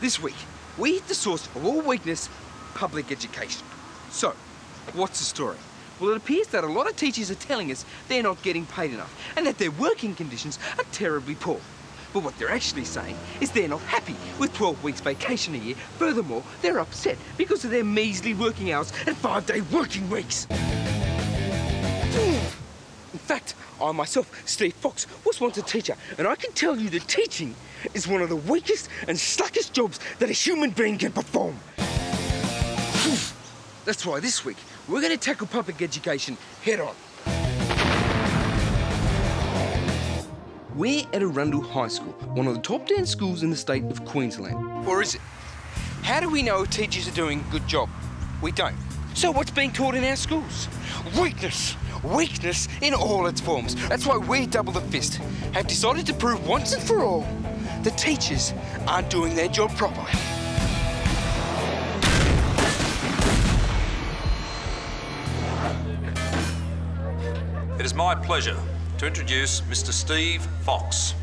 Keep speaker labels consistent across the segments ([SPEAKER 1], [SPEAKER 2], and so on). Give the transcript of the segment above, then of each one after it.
[SPEAKER 1] This week, we hit the source of all weakness, public education. So, what's the story? Well, it appears that a lot of teachers are telling us they're not getting paid enough and that their working conditions are terribly poor. But what they're actually saying is they're not happy with 12 weeks vacation a year. Furthermore, they're upset because of their measly working hours and 5-day working weeks. In fact, I myself, Steve Fox, was once a teacher, and I can tell you that teaching is one of the weakest and slackest jobs that a human being can perform. That's why this week, we're going to tackle public education head on. We're at Arundel High School, one of the top 10 schools in the state of Queensland. Or is it? How do we know if teachers are doing a good job? We don't. So what's being taught in our schools? Weakness. Weakness in all its forms. That's why we, Double the Fist, have decided to prove once and for all that teachers aren't doing their job properly.
[SPEAKER 2] It is my pleasure to introduce Mr. Steve Fox.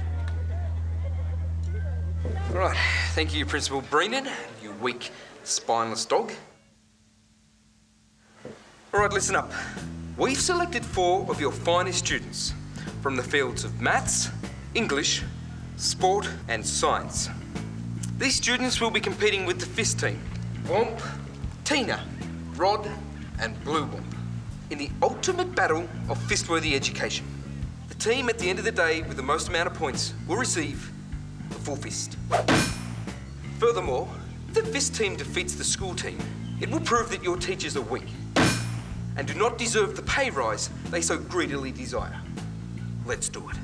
[SPEAKER 1] All right, thank you, Principal Breenan, you weak, spineless dog. All right, listen up. We've selected 4 of your finest students from the fields of maths, English, sport and science. These students will be competing with the Fist team, Womp, Tina, Rod and Blue Womp, in the ultimate battle of fist-worthy education. The team at the end of the day with the most amount of points will receive the full fist. Furthermore, if the Fist team defeats the school team, it will prove that your teachers are weak and do not deserve the pay rise they so greedily desire. Let's do it.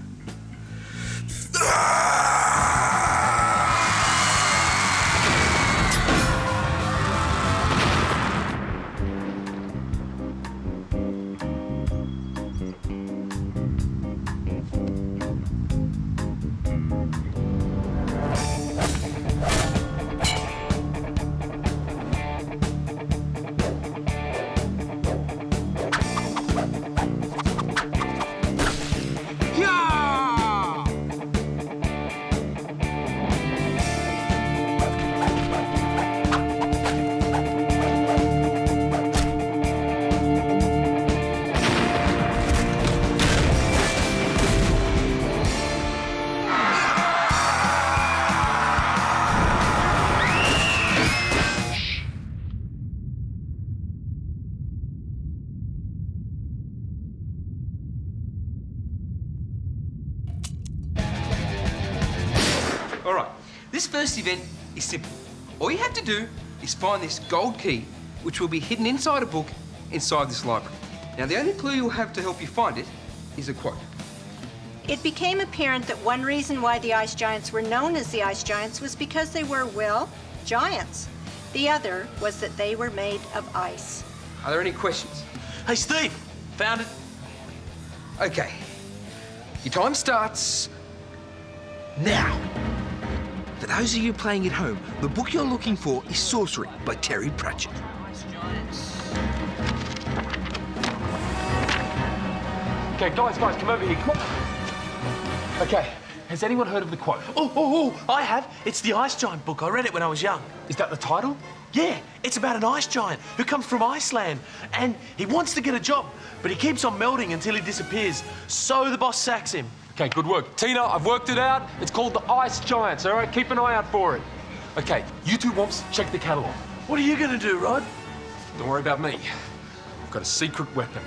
[SPEAKER 1] All right, this first event is simple. All you have to do is find this gold key, which will be hidden inside a book inside this library. Now, the only clue you'll have to help you find it is a quote.
[SPEAKER 3] It became apparent that one reason why the ice giants were known as the ice giants was because they were, well, giants. The other was that they were made of ice.
[SPEAKER 1] Are there any questions?
[SPEAKER 4] Hey, Steve, found it.
[SPEAKER 1] Okay, your time starts now. For those of you playing at home, the book you're looking for is Sorcery by Terry Pratchett.
[SPEAKER 4] Okay, guys, come over here. Come on. Okay, has anyone heard of the quote? Oh, I have. It's the Ice Giant book. I read it when I was young. Is that the title? Yeah, it's about an ice giant who comes from Iceland and he wants to get a job, but he keeps on melting until he disappears. So the boss sacks him.
[SPEAKER 5] Okay, good work. Tina, I've worked it out. It's called the Ice Giants, all right? Keep an eye out for it. Okay, you two womps, check the catalogue.
[SPEAKER 4] What are you going to do, Rod?
[SPEAKER 5] Don't worry about me. I've got a secret weapon.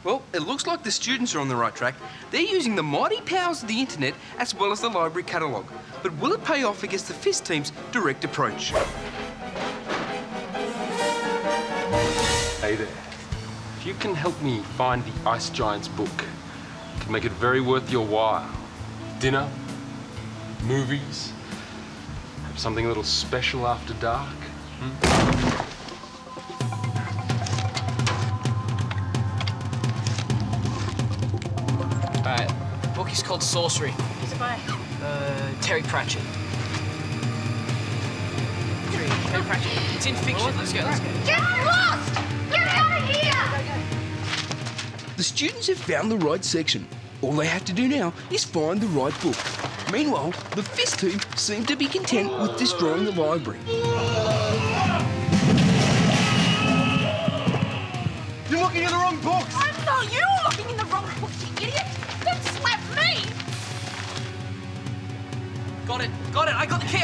[SPEAKER 1] Well, it looks like the students are on the right track. They're using the mighty powers of the internet as well as the library catalogue. But will it pay off against the Fist team's direct approach?
[SPEAKER 5] Hey there. If you can help me find the Ice Giants book, it can make it very worth your while. Dinner, movies, have something a little special after dark.
[SPEAKER 6] Alright, the book is called Sorcery.
[SPEAKER 3] Who's it by?
[SPEAKER 6] Terry Pratchett. Terry Pratchett. It's in fiction. Let's go.
[SPEAKER 7] Get lost! Get out of here!
[SPEAKER 1] The students have found the right section.
[SPEAKER 7] All they have to do now is find the right book. Meanwhile, the Fist team seem to be content with destroying the library.
[SPEAKER 1] You're looking in the wrong books!
[SPEAKER 8] No, you're looking in the wrong book, you idiot! Don't slap me!
[SPEAKER 6] Got it, I got the key,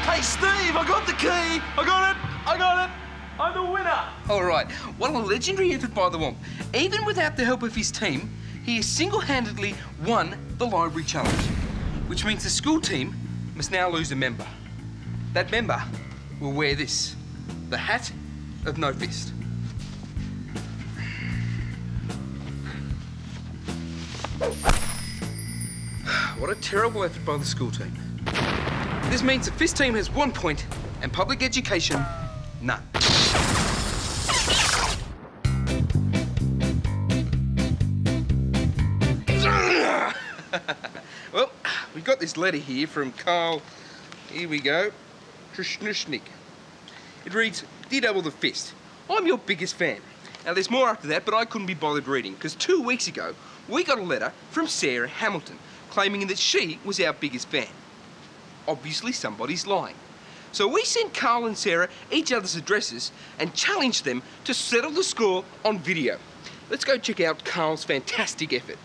[SPEAKER 4] Hey, Steve, I got the key. I got it. I'm the winner.
[SPEAKER 7] All right, what a legendary effort by the Womp. Even without the help of his team, he has single-handedly won the library challenge, which means the school team must now lose a member. That member will wear this, the hat of No Fist. What a terrible effort by the school team. This means the Fist team has 1 point and public education, none. Well, we got this letter here from Carl. Here we go. Trishnushnik. It reads, Dear Double the Fist, I'm your biggest fan. Now, there's more after that, but I couldn't be bothered reading, because 2 weeks ago, we got a letter from Sarah Hamilton claiming that she was our biggest fan. Obviously, somebody's lying. So we sent Carl and Sarah each other's addresses and challenged them to settle the score on video. Let's go check out Carl's fantastic effort.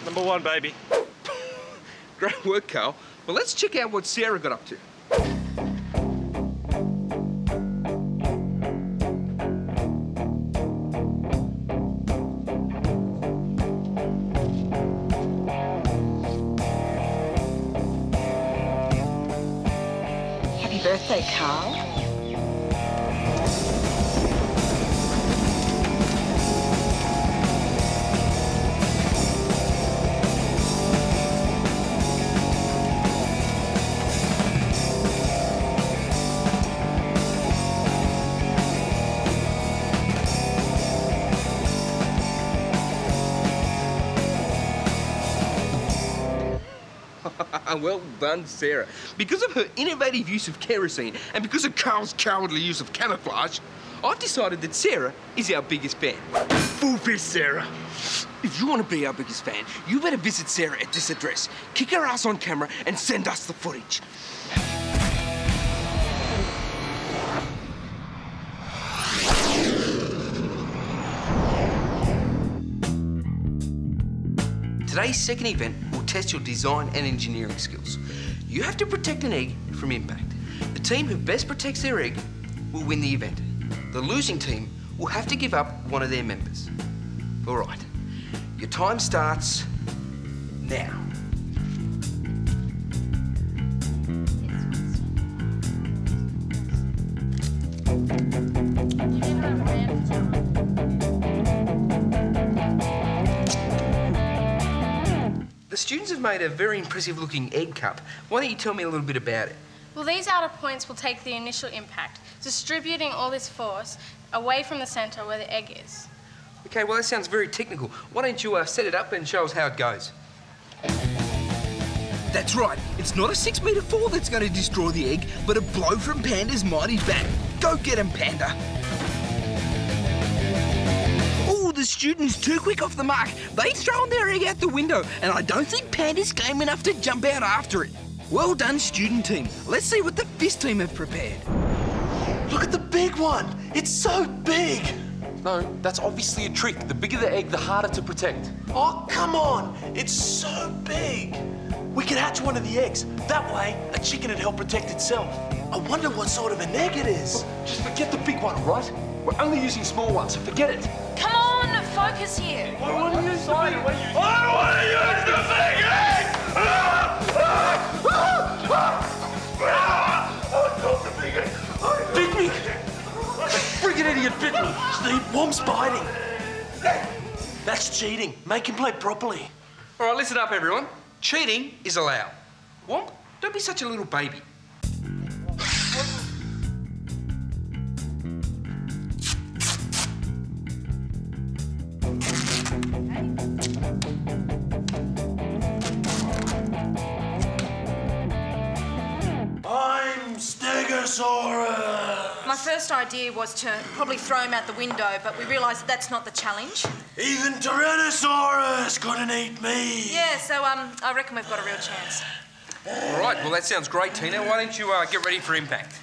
[SPEAKER 9] Number one, baby.
[SPEAKER 7] Great work, Carl. Well, let's check out what Sarah got up to.
[SPEAKER 8] Happy birthday, Carl.
[SPEAKER 7] Well done, Sarah. Because of her innovative use of kerosene and because of Carl's cowardly use of camouflage, I've decided that Sarah is our biggest fan. Full fist, Sarah. If you want to be our biggest fan, you better visit Sarah at this address, kick her ass on camera, and send us the footage. Today's second event will test your design and engineering skills. You have to protect an egg from impact. The team who best protects their egg will win the event. The losing team will have to give up one of their members. All right, your time starts now. The students have made a very impressive looking egg cup. Why don't you tell me a little bit about it?
[SPEAKER 10] Well, these outer points will take the initial impact, distributing all this force away from the centre where the egg is.
[SPEAKER 7] Okay, well, that sounds very technical. Why don't you set it up and show us how it goes? That's right. It's not a 6-metre fall that's going to destroy the egg, but a blow from Panda's mighty bat. Go get him, Panda. Oh, the student's too quick off the mark. They've thrown their egg out the window, and I don't think Panda's game enough to jump out after it. Well done, student team. Let's see what the Fist team have prepared.
[SPEAKER 4] Look at the big one. It's so big. No, that's obviously a trick. The bigger the egg, the harder to protect. Oh, come on. It's so big. We can hatch one of the eggs. That way, a chicken would help protect itself. I wonder what sort of an egg it is. Look, just forget the big one, right? We're only using small ones, so forget it.
[SPEAKER 8] Come on, focus here.
[SPEAKER 9] I want to use the big egg! I want to use the big egg!
[SPEAKER 4] Bit me! Friggin' idiot bit me! Steve, Womp's biting. That's cheating. Make him play properly.
[SPEAKER 7] All right, listen up, everyone. Cheating is allowed. Womp, don't be such a little baby.
[SPEAKER 11] Tyrannosaurus!
[SPEAKER 8] My first idea was to probably throw him out the window, but we realised that that's not the challenge.
[SPEAKER 11] Even Tyrannosaurus couldn't eat me!
[SPEAKER 8] Yeah, so I reckon we've got a real chance.
[SPEAKER 1] All right, well, that sounds great, Tina. Why don't you get ready for impact?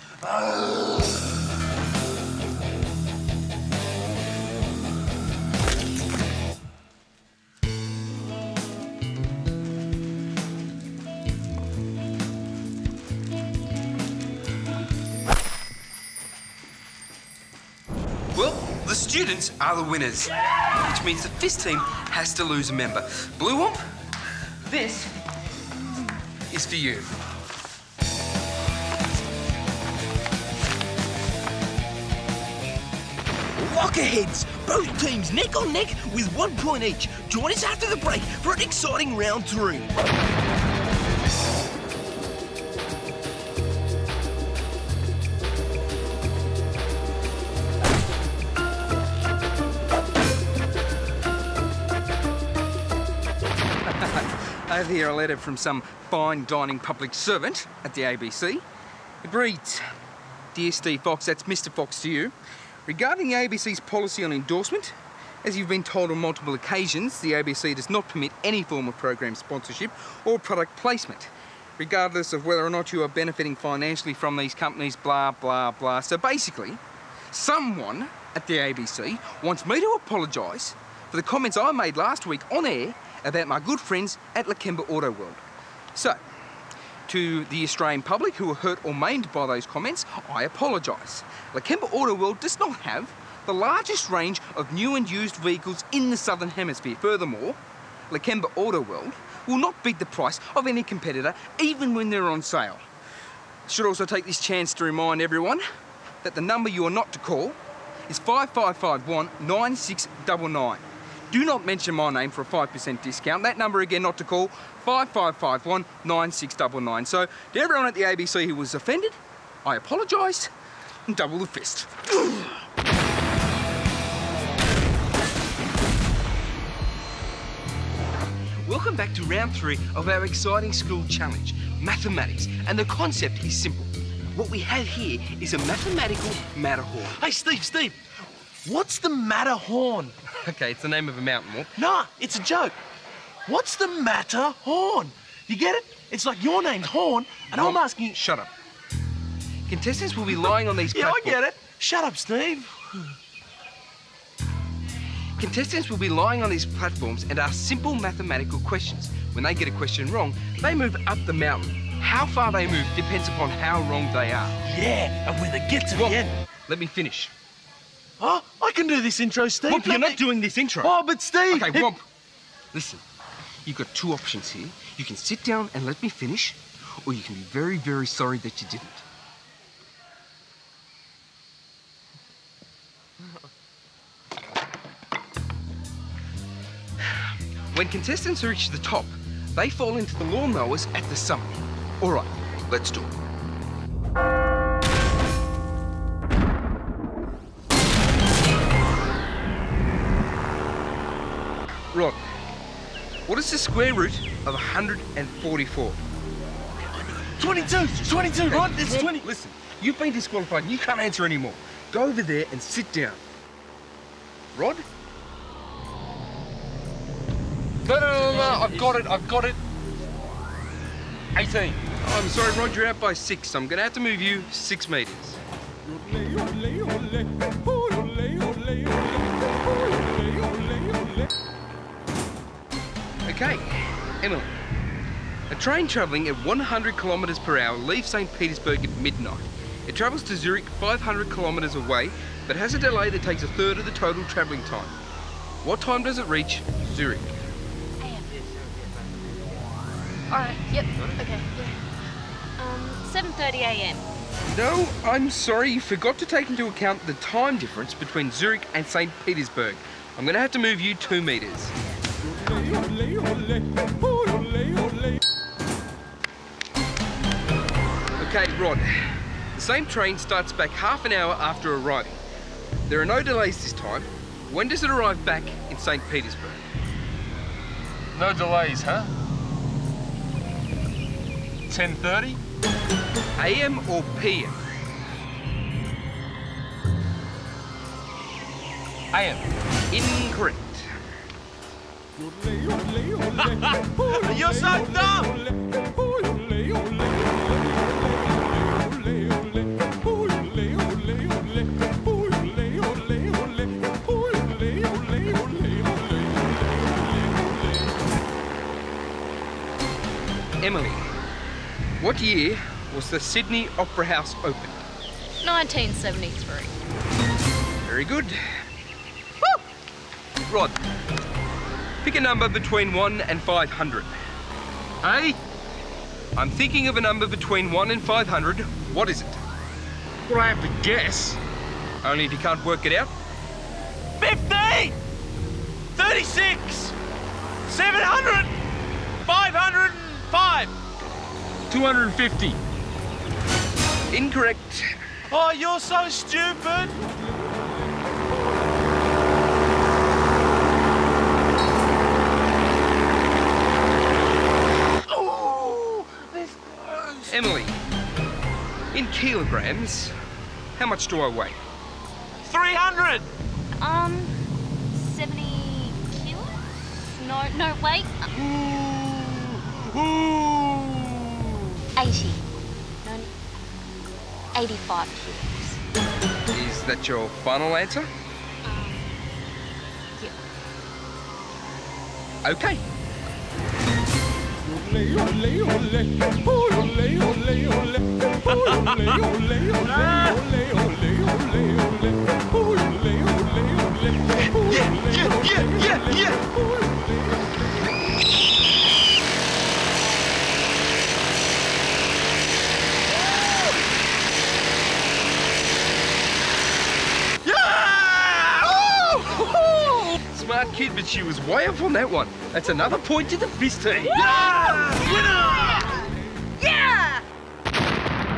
[SPEAKER 1] Well, the students are the winners, which means the fist team has to lose a member. Blue Womp, this is for you.
[SPEAKER 12] Lockerheads! Both teams neck on neck with 1 point each. Join us after the break for an exciting round 3.
[SPEAKER 1] Over here, a letter from some fine dining public servant at the ABC. It reads, Dear Steve Fox, that's Mr. Fox to you. Regarding the ABC's policy on endorsement, as you've been told on multiple occasions, the ABC does not permit any form of program sponsorship or product placement, regardless of whether or not you are benefiting financially from these companies, blah, blah, blah. So basically, someone at the ABC wants me to apologise for the comments I made last week on air about my good friends at Lakemba Auto World. So, to the Australian public who were hurt or maimed by those comments, I apologise. Lakemba Auto World does not have the largest range of new and used vehicles in the Southern Hemisphere. Furthermore, Lakemba Auto World will not beat the price of any competitor, even when they're on sale. I should also take this chance to remind everyone that the number you are not to call is 5551 9699. Do not mention my name for a 5% discount. That number again not to call, 5551 9699. So, to everyone at the ABC who was offended, I apologise and double the fist. Welcome back to round 3 of our exciting school challenge, mathematics. And the concept is simple. What we have here is a mathematical matterhorn.
[SPEAKER 4] Hey, Steve, what's the Matterhorn?
[SPEAKER 1] Okay, it's the name of a mountain, Walt.
[SPEAKER 4] Nah, it's a joke. What's the Matterhorn? You get it? It's like your name's Horn, and I'm asking...
[SPEAKER 1] Shut up. Contestants will be lying on these platforms...
[SPEAKER 4] Yeah, I get it. Shut up, Steve.
[SPEAKER 1] Contestants will be lying on these platforms and ask simple mathematical questions. When they get a question wrong, they move up the mountain. How far they move depends upon how wrong they are.
[SPEAKER 4] Yeah, and when they get to the end...
[SPEAKER 1] Let me finish.
[SPEAKER 4] Oh, I can do this intro, Steve.
[SPEAKER 1] Womp, you're not doing this intro.
[SPEAKER 4] Oh, but Steve...
[SPEAKER 1] Okay, Womp, listen. You've got 2 options here. You can sit down and let me finish, or you can be very, very sorry that you didn't. When contestants reach the top, they fall into the lawnmowers at the summit. All right, let's do it. Rod, what is the square root of 144?
[SPEAKER 4] 22, Rod, it's 20.
[SPEAKER 1] Listen, you've been disqualified and you can't answer anymore. Go over there and sit down. Rod?
[SPEAKER 2] No, I've got it. 18.
[SPEAKER 1] Oh, I'm sorry, Rod, you're out by 6. I'm gonna have to move you 6 metres. Okay, Emily. A train travelling at 100 kilometres per hour leaves St. Petersburg at midnight. It travels to Zurich 500 kilometres away, but has a delay that takes a third of the total travelling time. What time does it reach Zurich?
[SPEAKER 13] Alright, yep, okay, yeah. 7:30 a.m.
[SPEAKER 1] No, I'm sorry, you forgot to take into account the time difference between Zurich and St. Petersburg. I'm gonna have to move you 2 metres. Okay, Rod. The same train starts back half an hour after arriving. There are no delays this time. When does it arrive back in St. Petersburg?
[SPEAKER 5] No delays, huh? 10:30?
[SPEAKER 1] AM or PM?
[SPEAKER 7] I am incorrect.
[SPEAKER 11] You're so dumb!
[SPEAKER 7] Emily, what year was the Sydney Opera House opened?
[SPEAKER 13] 1973.
[SPEAKER 7] Very good. Woo! Rod, pick a number between 1 and 500. Hey? I'm thinking of a number between 1 and 500. What is it?
[SPEAKER 11] Well, I have to guess.
[SPEAKER 7] Only if you can't work it out.
[SPEAKER 11] 50! 36! 700! 505!
[SPEAKER 7] 250. Incorrect.
[SPEAKER 11] Oh, you're so stupid!
[SPEAKER 7] Oh, this close. Emily, in kilograms, how much do I weigh?
[SPEAKER 11] 300!
[SPEAKER 13] 70 kilos? No, wait. 80. No, 85 kilos.
[SPEAKER 7] Is that your final answer?
[SPEAKER 13] Yeah.
[SPEAKER 7] Okay.
[SPEAKER 11] Yeah!
[SPEAKER 7] Smart kid, but she was way off on that one. That's another point to the fist team.
[SPEAKER 11] Yeah!
[SPEAKER 12] Yeah!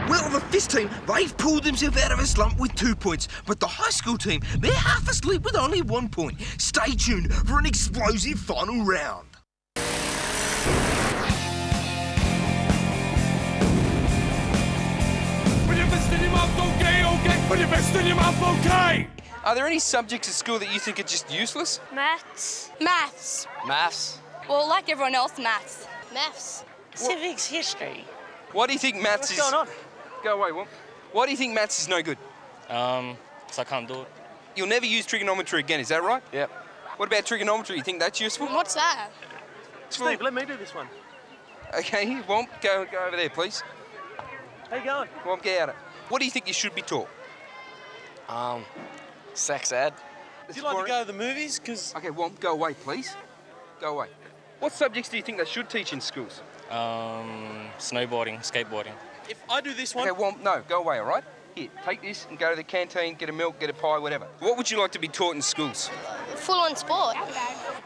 [SPEAKER 12] Well, the fist team, they've pulled themselves out of a slump with 2 points, but the high school team, they're half asleep with only 1 point. Stay tuned for an explosive final round.
[SPEAKER 11] Put your fist in your mouth, okay? Put your fist in your mouth, okay?
[SPEAKER 1] Are there any subjects at school that you think are just useless?
[SPEAKER 14] Maths.
[SPEAKER 1] Maths?
[SPEAKER 14] Well, like everyone else, maths. Maths.
[SPEAKER 15] Civics, history.
[SPEAKER 1] Why do you think maths
[SPEAKER 15] What's going on?
[SPEAKER 1] Go away, Womp. Why do you think maths is no good?
[SPEAKER 16] Because I can't do it.
[SPEAKER 1] You'll never use trigonometry again, is that right?
[SPEAKER 16] Yep.
[SPEAKER 1] What about trigonometry? You think that's useful?
[SPEAKER 14] What's that?
[SPEAKER 15] Steve, let me do this one.
[SPEAKER 1] Okay, Womp, go over there, please.
[SPEAKER 15] How you going?
[SPEAKER 1] Womp, get out of it. What do you think you should be taught?
[SPEAKER 16] Sex ed.
[SPEAKER 15] Do you like to go to the movies? Because
[SPEAKER 1] Okay, Womp, go away, please. Go away. What subjects do you think they should teach in schools?
[SPEAKER 16] Snowboarding, skateboarding.
[SPEAKER 15] if I do this one...
[SPEAKER 1] Okay, Womp, no, go away, all right? Here, take this and go to the canteen, get a milk, get a pie, whatever. What would you like to be taught in schools?
[SPEAKER 14] Full-on sport.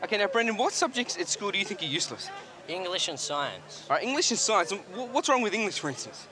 [SPEAKER 1] Okay, now, Brendan, what subjects at school do you think are useless?
[SPEAKER 17] English and science.
[SPEAKER 1] All right, English and science. What's wrong with English, for instance?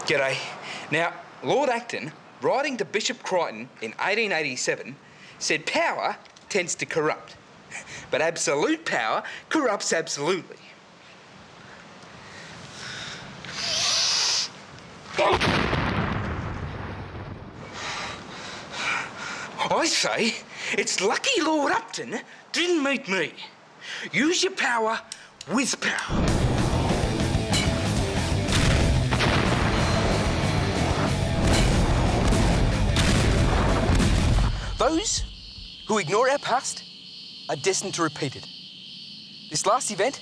[SPEAKER 1] G'day. Now, Lord Acton, writing to Bishop Crichton in 1887, said power tends to corrupt, but absolute power corrupts absolutely. I say, it's lucky Lord Upton didn't meet me. Use your power with power. Those who ignore our past are destined to repeat it. This last event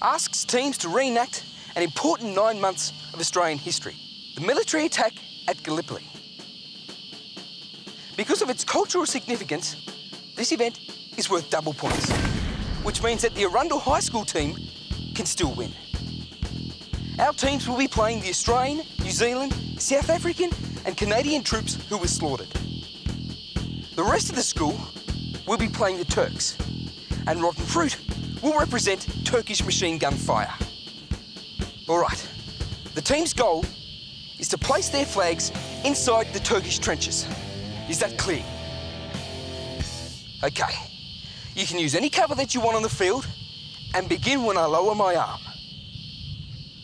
[SPEAKER 1] asks teams to reenact an important 9 months of Australian history, the military attack at Gallipoli. Because of its cultural significance, this event is worth double points, which means that the Arundel High School team can still win. Our teams will be playing the Australian, New Zealand, South African and Canadian troops who were slaughtered. The rest of the school will be playing the Turks, and Rotten Fruit will represent Turkish machine gun fire. All right, the team's goal is to place their flags inside the Turkish trenches. Is that clear? Okay, you can use any cover that you want on the field and begin when I lower my arm.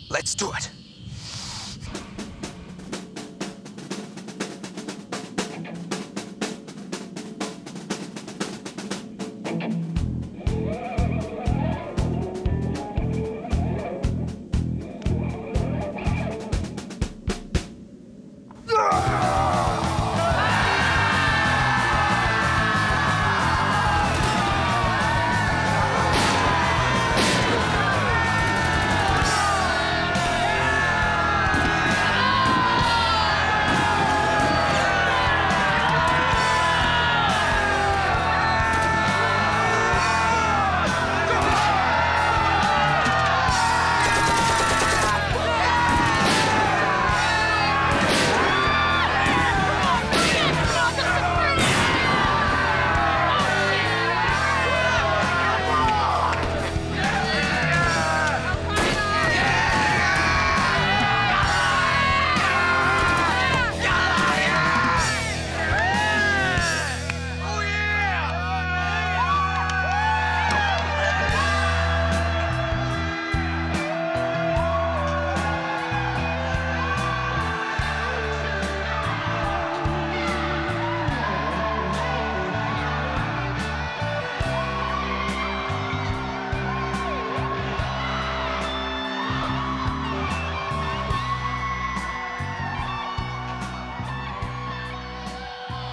[SPEAKER 1] Let's do it.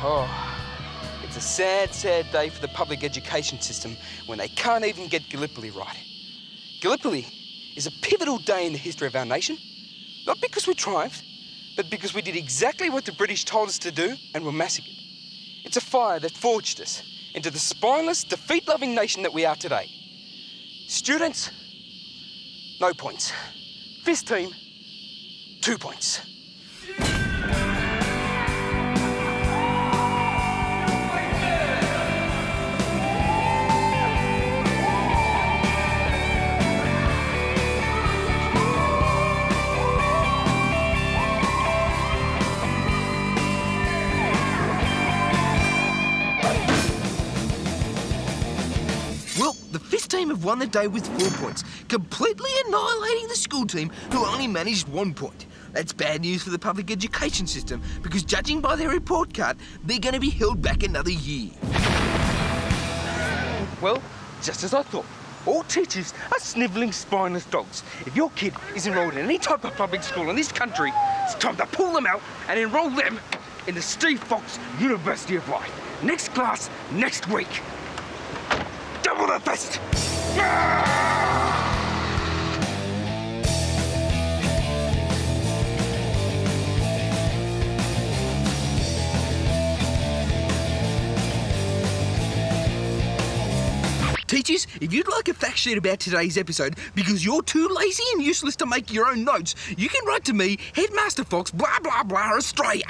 [SPEAKER 1] Oh, it's a sad, sad day for the public education system when they can't even get Gallipoli right. Gallipoli is a pivotal day in the history of our nation, not because we triumphed, but because we did exactly what the British told us to do and were massacred. It's a fire that forged us into the spineless, defeat-loving nation that we are today. Students, no points. Fist team, 2 points.
[SPEAKER 12] Team have won the day with 4 points, completely annihilating the school team who only managed 1 point. That's bad news for the public education system because judging by their report card, they're going to be held back another year.
[SPEAKER 1] Well, just as I thought, all teachers are snivelling, spineless dogs. If your kid is enrolled in any type of public school in this country, it's time to pull them out and enrol them in the Steve Fox University of Life. Next class, next week. Double the fist!
[SPEAKER 12] Teachers, if you'd like a fact sheet about today's episode because you're too lazy and useless to make your own notes, you can write to me, Headmaster Fox, blah, blah, blah, Australia.